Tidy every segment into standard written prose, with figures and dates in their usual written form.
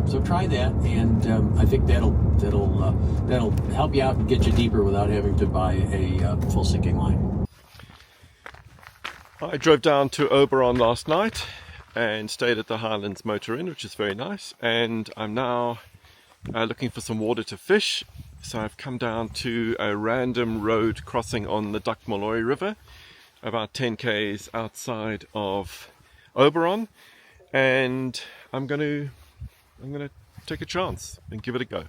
So try that, and I think that'll help you out and get you deeper without having to buy a full sinking line. I drove down to Oberon last night and stayed at the Highlands Motor Inn, which is very nice, and I'm now looking for some water to fish. So I've come down to a random road crossing on the Duckmaloi River, about 10 k's outside of Oberon, and I'm gonna take a chance and give it a go.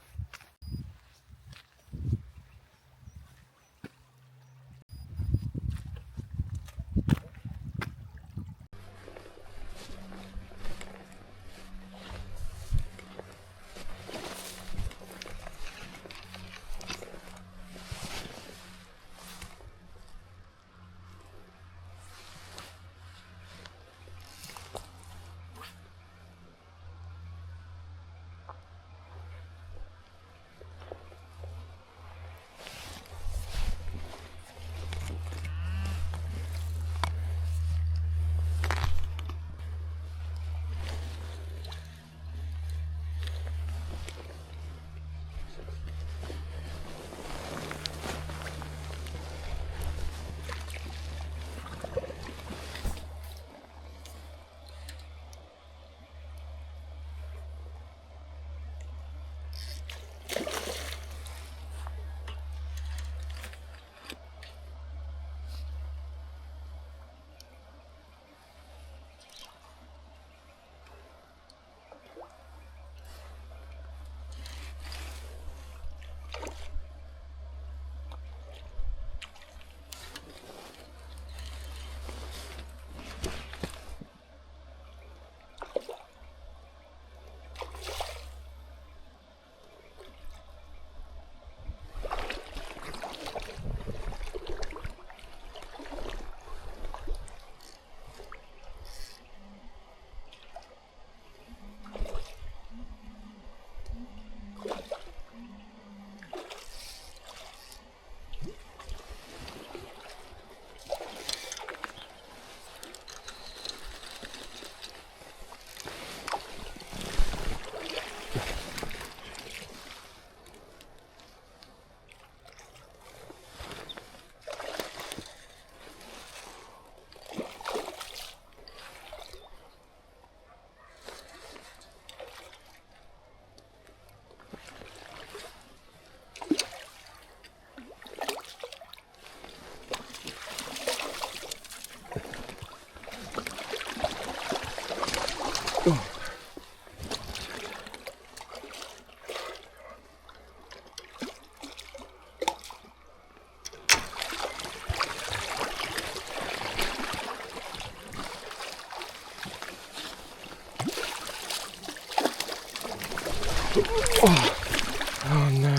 Oh no.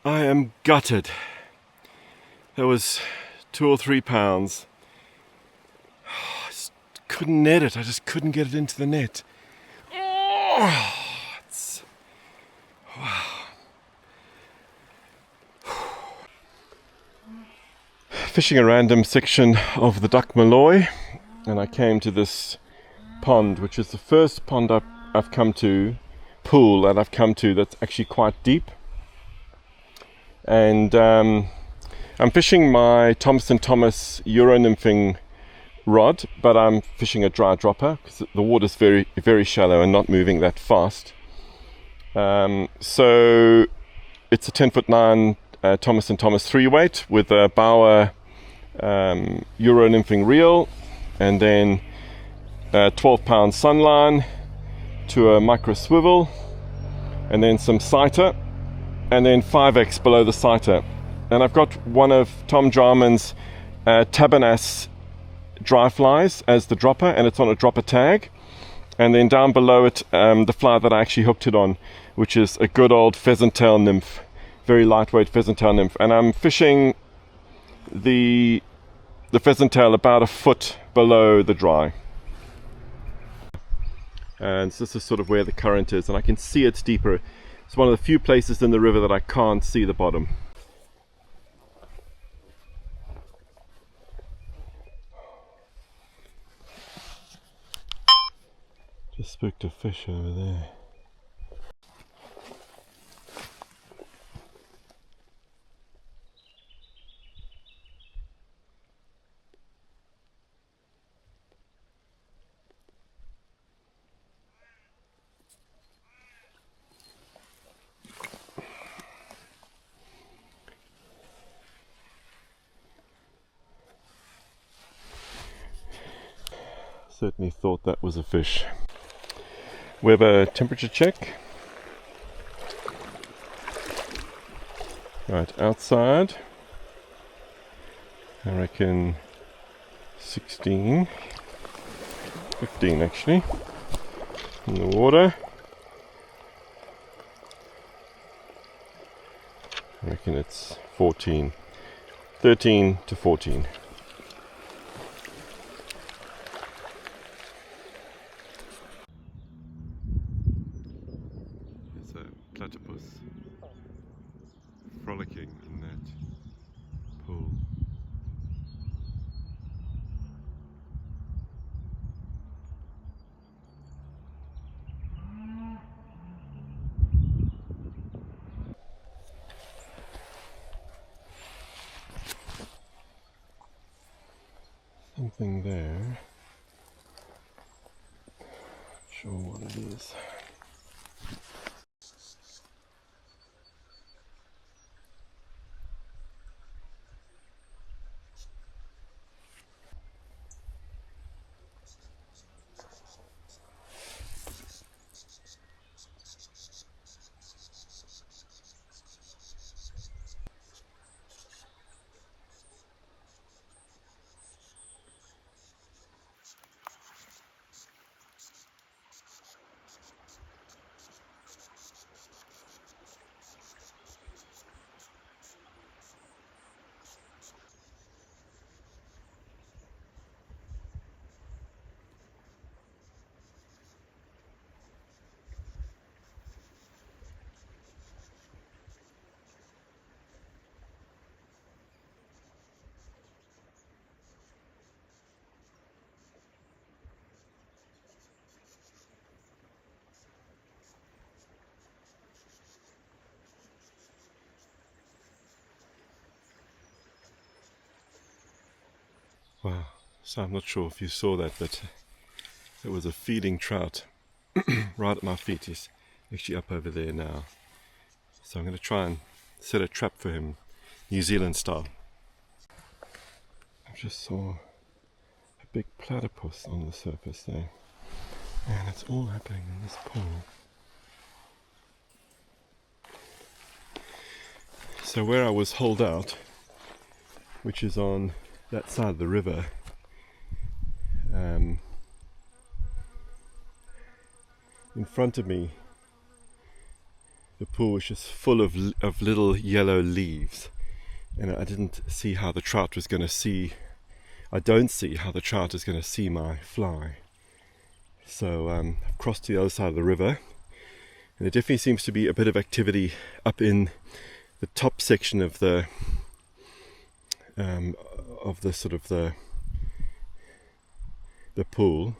I am gutted. That was 2 or 3 pounds. I just couldn't net it. I just couldn't get it into the net. Wow. Fishing a random section of the Duckmaloi, and I came to this pond, which is the first pond I've come to, pool that I've come to that's actually quite deep. And I'm fishing my Thomas & Thomas Euro nymphing rod, but I'm fishing a dry dropper because the water's very, very shallow and not moving that fast. So it's a 10'9" Thomas & Thomas 3-weight with a Bauer Euro nymphing reel, and then a 12-pound sunline to a micro swivel, and then some sighter, and then 5x below the sighter. And I've got one of Tom Jarman's Tabernas dry flies as the dropper, and it's on a dropper tag. And then down below it, the fly that I actually hooked it on, which is a good old pheasant tail nymph, very lightweight pheasant tail nymph. And I'm fishing the pheasant tail about a foot below the dry. And so this is sort of where the current is, and I can see it's deeper. It's one of the few places in the river that I can't see the bottom. Just spooked a fish over there. Certainly thought that was a fish. We have a temperature check. Right, outside, I reckon 16, 15 actually. In the water, I reckon it's 14, 13 to 14. It's a platypus frolicking in that pool. Something there. Not sure what it is. Wow, so I'm not sure if you saw that, but it was a feeding trout right at my feet. He's actually up over there now. So I'm going to try and set a trap for him, New Zealand style. I just saw a big platypus on the surface there. And it's all happening in this pool. So where I was holed out, which is on that side of the river, in front of me, the pool was just full of little yellow leaves, and I didn't see how the trout was going to see. I don't see how the trout is going to see my fly. So I've crossed to the other side of the river, and there definitely seems to be a bit of activity up in the top section of the sort of the pool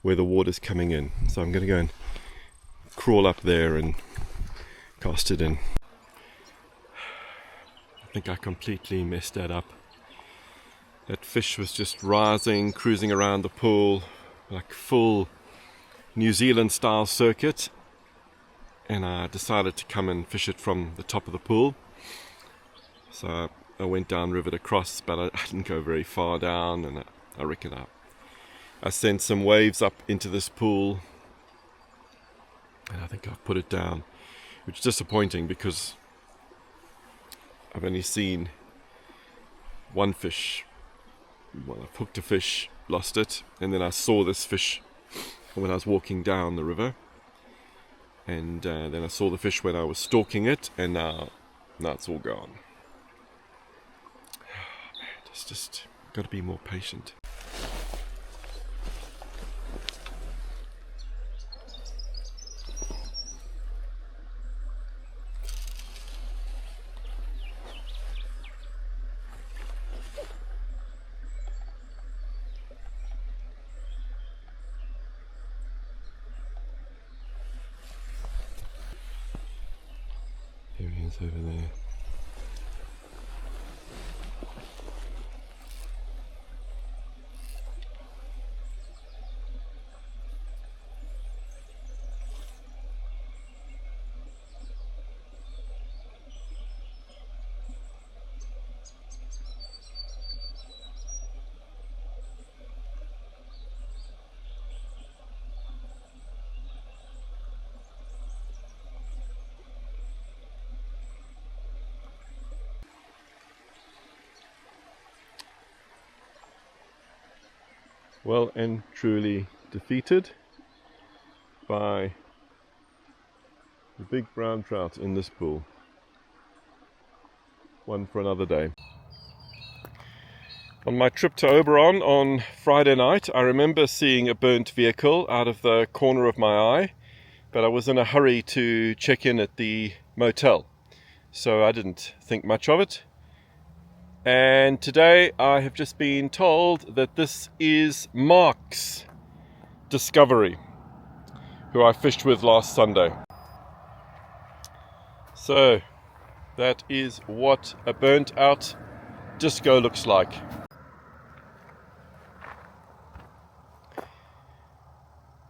where the water's coming in. So I'm going to go and crawl up there and cast it in. I think I completely messed that up. That fish was just rising, cruising around the pool like full New Zealand style circuit, and I decided to come and fish it from the top of the pool. So I went down river to cross, but I didn't go very far down, and I reckon I sent some waves up into this pool, and I think I've put it down, which is disappointing because I've only seen one fish. Well, I've hooked a fish, lost it, and then I saw this fish when I was walking down the river, and then I saw the fish when I was stalking it, and now it's all gone. Oh, man, it's just got to be more patient. He's over there. Well and truly defeated by the big brown trout in this pool. One for another day. On my trip to Oberon on Friday night, I remember seeing a burnt vehicle out of the corner of my eye, but I was in a hurry to check in at the motel, so I didn't think much of it. And today I have just been told that this is Mark's discovery, who I fished with last Sunday. So that is what a burnt out disco looks like.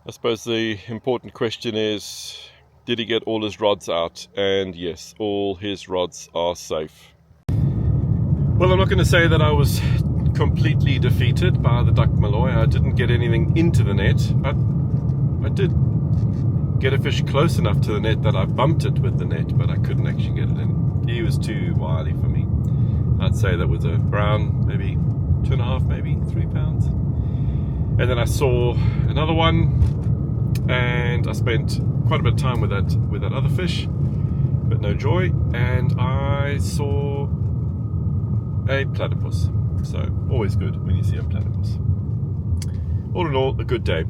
I suppose the important question is, did he get all his rods out? And yes, all his rods are safe. Well, I'm not going to say that I was completely defeated by the Duckmaloi. I didn't get anything into the net. I did get a fish close enough to the net that I bumped it with the net, but I couldn't actually get it in. He was too wily for me. I'd say that was a brown, maybe 2.5, maybe 3 pounds. And then I saw another one, and I spent quite a bit of time with that other fish, but no joy. And I saw a platypus. So always good when you see a platypus. All in all, a good day.